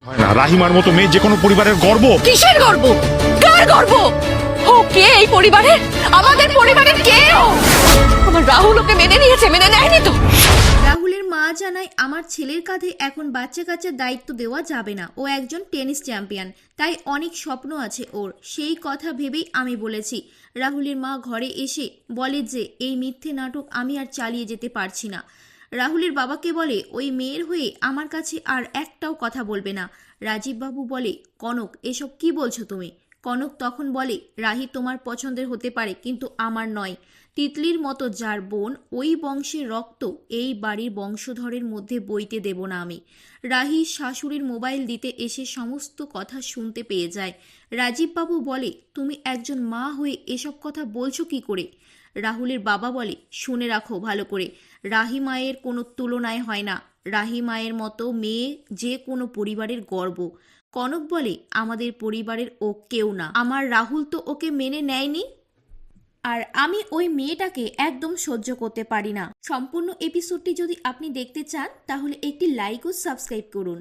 হয় না, রাহিমার মতো মেয়ে যে কোনো পরিবারের গর্ব। কিসের গর্ব? কার গর্ব? ও কে এই পরিবারের? আমাদের পরিবারের কে ও? আমার রাহুল ওকে মেনে নিয়েছে, মেনে নেয়নি তো? রাহুলের মা জানায় আমার ছেলের কাঁধে এখন বাচ্চা কাচ্চার দায়িত্ব দেওয়া যাবে না। ও একজন টেনিস চ্যাম্পিয়ন, তাই অনেক স্বপ্ন আছে ওর। সেই কথা ভেবেই আমি বলেছি। রাহুলের মা ঘরে এসে বলে যে এই মিথ্যে নাটক আমি আর চালিয়ে যেতে পারছি না। রাহুলের বাবাকে বলে ওই মেয়ের হয়ে আমার কাছে আর একটাও কথা বলবে না। রাজীববাবু বলে কনক এসব কি বলছো তুমি? কনক তখন বলে রাহি তোমার পছন্দের হতে পারে কিন্তু আমার নয়। তিতলির মতো যার বোন ওই বংশের রক্ত এই বাড়ির বংশধরের মধ্যে বইতে দেব না আমি। রাহি শাশুড়ির মোবাইল দিতে এসে সমস্ত কথা শুনতে পেয়ে যায়। রাজীববাবু বলে তুমি একজন মা হয়ে এসব কথা বলছো কি করে? রাহুলের বাবা বলে শুনে রাখো ভালো করে, রাহি মায়ের কোনো তুলনায় হয় না। রাহি মায়ের মতো মেয়ে যে কোনো পরিবারের গর্ব। কনক বলে আমাদের পরিবারের ও কেউ না, আমার রাহুল তো ওকে মেনে নেয়নি, আর আমি ওই মেয়েটাকে একদম সহ্য করতে পারি না। সম্পূর্ণ এপিসোডটি যদি আপনি দেখতে চান তাহলে একটি লাইক ও সাবস্ক্রাইব করুন।